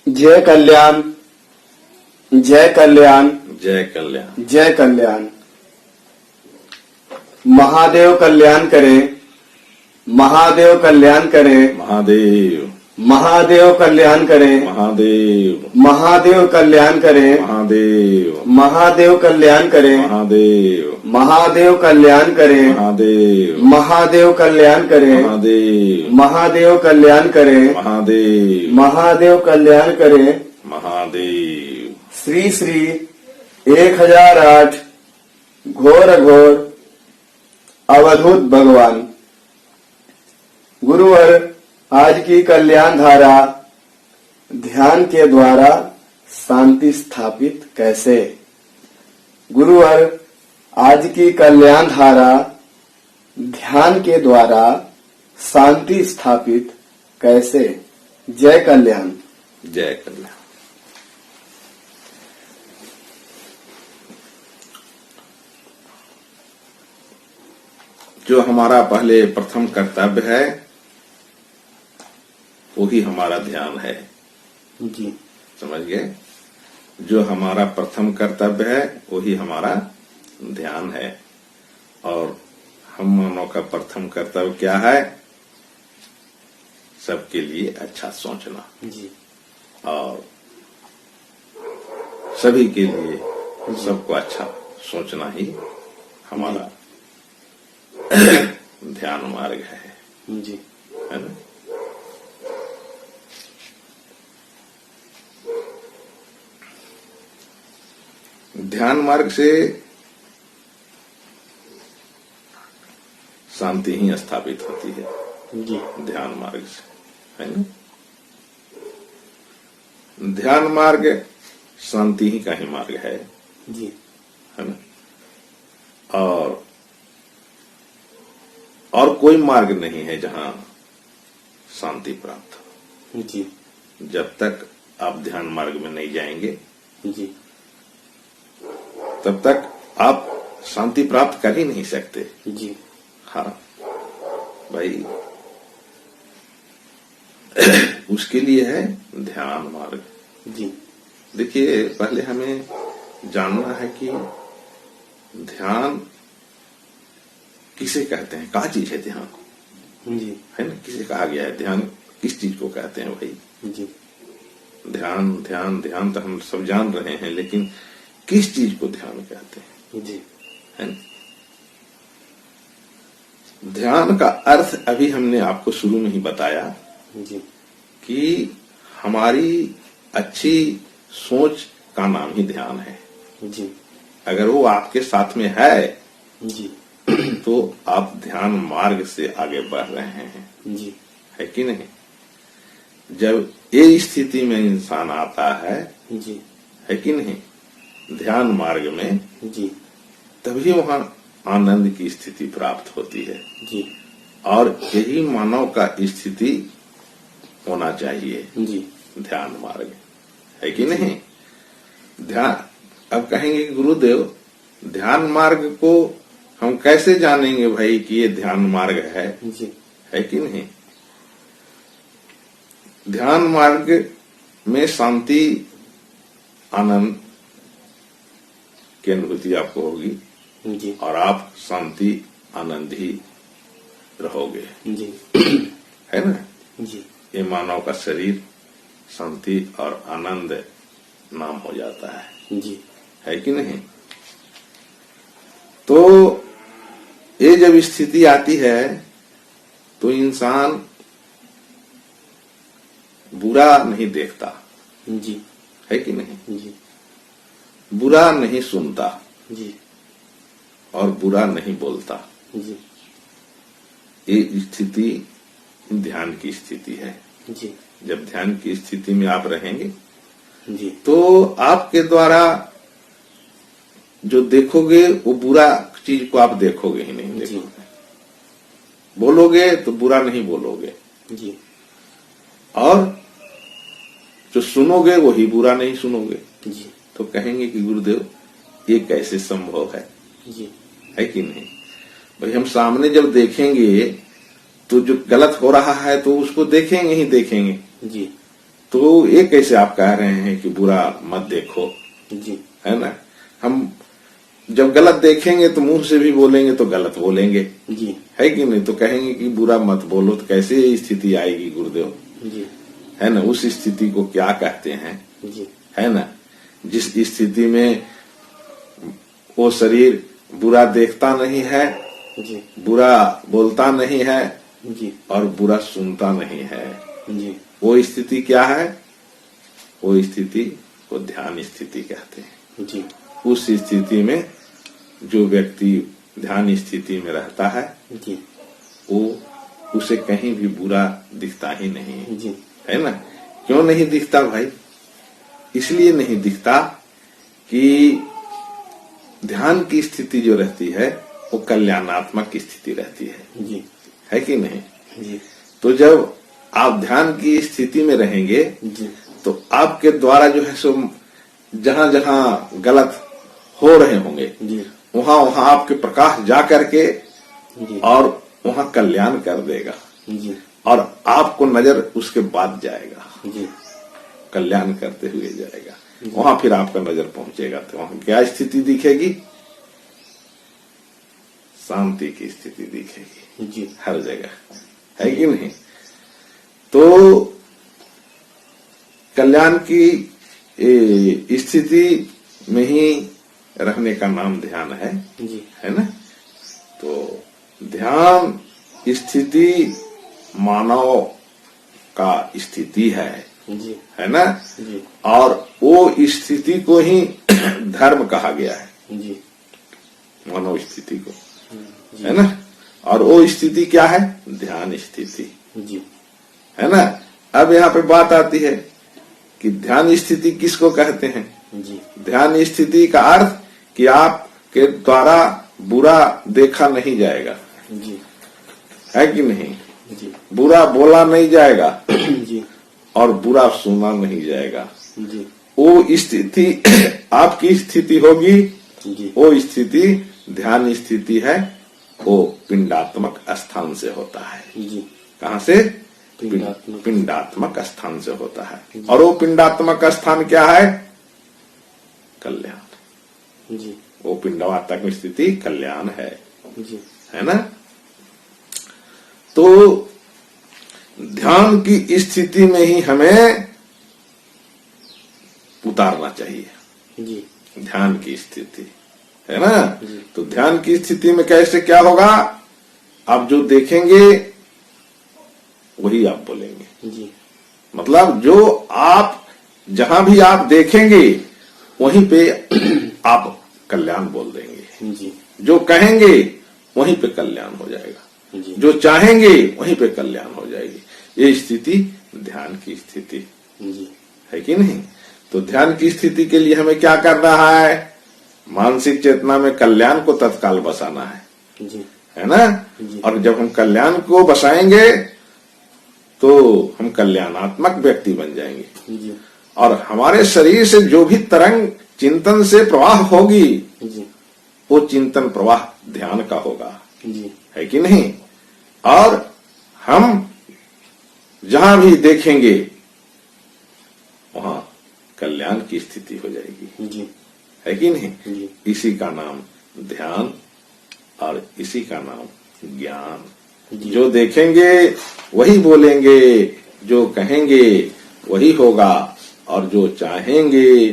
जय कल्याण, जय कल्याण, जय कल्याण। जय कल्याण। महादेव कल्याण करे, महादेव कल्याण करे, महादेव, महादेव कल्याण करे, महादेव, महादेव कल्याण करे, महादेव, महादेव कल्याण करे, महादेव, महादेव कल्याण करे, महादेव, महादेव कल्याण करे, महादेव, महादेव कल्याण करे, महादेव, महादेव कल्याण करे। महादेव। श्री श्री 1008 घोर घोर अवधूत भगवान। गुरुवर, आज की कल्याण धारा ध्यान के द्वारा शांति स्थापित कैसे? गुरुवर, आज की कल्याण धारा ध्यान के द्वारा शांति स्थापित कैसे? जय कल्याण, जय कल्याण। जो हमारा पहले प्रथम कर्तव्य है वही हमारा ध्यान है। जी, समझ गए? जो हमारा प्रथम कर्तव्य है वही हमारा ध्यान है। और हम मानव का प्रथम कर्तव्य क्या है? सबके लिए अच्छा सोचना जी, और सभी के लिए सबको अच्छा सोचना ही हमारा ध्यान मार्ग है। जी, है ना? ध्यान मार्ग से शांति ही स्थापित होती है। जी, ध्यान मार्ग से, है ना? ध्यान मार्ग शांति ही का ही मार्ग है। जी, है ना? और कोई मार्ग नहीं है जहां शांति प्राप्त हो। जी, जब तक आप ध्यान मार्ग में नहीं जाएंगे जी, तब तक आप शांति प्राप्त कर ही नहीं सकते। जी, हाँ भाई, उसके लिए है ध्यान मार्ग। जी, देखिए, पहले हमें जानना है कि ध्यान किसे कहते हैं, क्या चीज है ध्यान, जी, है ना? किसे कहा गया है ध्यान? किस चीज को कहते हैं भाई? जी, ध्यान ध्यान ध्यान तो हम सब जान रहे हैं, लेकिन किस चीज को ध्यान कहते हैं? जी, है ना? ध्यान का अर्थ अभी हमने आपको शुरू में ही बताया जी, कि हमारी अच्छी सोच का नाम ही ध्यान है। जी, अगर वो आपके साथ में है जी, तो आप ध्यान मार्ग से आगे बढ़ रहे हैं, जी, है कि नहीं? जब ये स्थिति में इंसान आता है जी, है कि नहीं, ध्यान मार्ग में, जी, तभी वहां आनंद की स्थिति प्राप्त होती है। जी, और यही मानव का स्थिति होना चाहिए, जी, ध्यान मार्ग, है कि नहीं? ध्यान, अब कहेंगे कि गुरुदेव, ध्यान मार्ग को हम कैसे जानेंगे भाई कि ये ध्यान मार्ग है? जी, है कि नहीं? ध्यान मार्ग में शांति, आनंद की अनुभूति आपको होगी जी, और आप शांति आनंद ही रहोगे, जी, है ना? जी, ये मानव का शरीर शांति और आनंद नाम हो जाता है, जी, है कि नहीं? तो ये जब स्थिति आती है तो इंसान बुरा नहीं देखता, जी, है कि नहीं? जी, बुरा नहीं सुनता जी, और बुरा नहीं बोलता। जी, ये स्थिति ध्यान की स्थिति है। जी, जब ध्यान की स्थिति में आप रहेंगे जी, तो आपके द्वारा जो देखोगे वो बुरा चीज को आप देखोगे ही नहीं, देखोगे। बोलोगे तो बुरा नहीं बोलोगे, जी, और जो सुनोगे वही बुरा नहीं सुनोगे। जी, तो कहेंगे कि गुरुदेव ये कैसे संभव है? जी, है कि नहीं? भाई, हम सामने जब देखेंगे तो जो गलत हो रहा है तो उसको देखेंगे ही देखेंगे, जी, तो ये कैसे आप कह रहे हैं कि बुरा मत देखो, जी है ना। हम जब गलत देखेंगे तो मुंह से भी बोलेंगे तो गलत बोलेंगे, जी है कि नहीं। तो कहेंगे कि बुरा मत बोलो, तो कैसे ये स्थिति आएगी गुरुदेव, जी है ना। उस स्थिति को क्या कहते हैं, जी है ना। जिस स्थिति में वो शरीर बुरा देखता नहीं है, जी बुरा बोलता नहीं है जी और बुरा सुनता नहीं है, जी वो स्थिति क्या है, वो स्थिति को ध्यान स्थिति कहते हैं। जी उस स्थिति में जो व्यक्ति ध्यान स्थिति में रहता है जी वो उसे कहीं भी बुरा दिखता ही नहीं, जी है ना। क्यों नहीं दिखता भाई, इसलिए नहीं दिखता कि ध्यान की स्थिति जो रहती है वो कल्याणात्मक की स्थिति रहती जी है कि नहीं। जी तो जब आप ध्यान की स्थिति में रहेंगे जी तो आपके द्वारा जो है सो जहां जहां गलत हो रहे होंगे जी वहां वहां आपके प्रकाश जा करके जी और वहां कल्याण कर देगा जी और आपको नजर उसके बाद जाएगा, जी कल्याण करते हुए जाएगा। वहां फिर आपका नजर पहुंचेगा तो वहां क्या स्थिति दिखेगी, शांति की स्थिति दिखेगी जी हर जगह, है कि नहीं। तो कल्याण की स्थिति में ही रहने का नाम ध्यान है, जी है ना। तो ध्यान स्थिति मानव का स्थिति जी है ना। जी और वो स्थिति को ही धर्म कहा गया है, जी मानव स्थिति को, जी है ना। और वो स्थिति क्या है, ध्यान स्थिति, जी है ना। अब यहाँ पे बात आती है कि ध्यान स्थिति किसको कहते हैं। जी ध्यान स्थिति का अर्थ कि आपके द्वारा बुरा देखा नहीं जाएगा, जी है कि नहीं। जी बुरा बोला नहीं जाएगा जी और बुरा सुना नहीं जाएगा। जी वो स्थिति आपकी स्थिति होगी, जी वो स्थिति ध्यान स्थिति है, वो पिंडात्मक स्थान से होता है। जी कहाँ से, पिंडात्मक पिंडात्मक स्थान से होता है। और वो पिंडात्मक स्थान क्या है, कल्याण। जी वो पिंडात्मक स्थिति कल्याण है जी ना। तो ध्यान की स्थिति में ही हमें उतारना चाहिए, जी ध्यान की स्थिति, है ना। जी। तो ध्यान की स्थिति में कैसे क्या होगा, आप जो देखेंगे वही आप बोलेंगे। जी मतलब जो आप जहां भी आप देखेंगे वहीं पे आप कल्याण बोल देंगे, जी जो कहेंगे वहीं पे कल्याण हो जाएगा, जी जो चाहेंगे वहीं पे कल्याण हो जाएगी। ये स्थिति ध्यान की स्थिति जी है कि नहीं। तो ध्यान की स्थिति के लिए हमें क्या करना है, मानसिक चेतना में कल्याण को तत्काल बसाना है, जी है ना। जी। और जब हम कल्याण को बसाएंगे तो हम कल्याणात्मक व्यक्ति बन जाएंगे जी और हमारे शरीर से जो भी तरंग चिंतन से प्रवाह होगी जी वो चिंतन प्रवाह ध्यान का होगा, जी है कि नहीं। और हम जहां भी देखेंगे वहां कल्याण की स्थिति हो जाएगी, जी है कि नहीं। जी इसी का नाम ध्यान और इसी का नाम ज्ञान। जी। जो देखेंगे वही बोलेंगे, जो कहेंगे वही होगा और जो चाहेंगे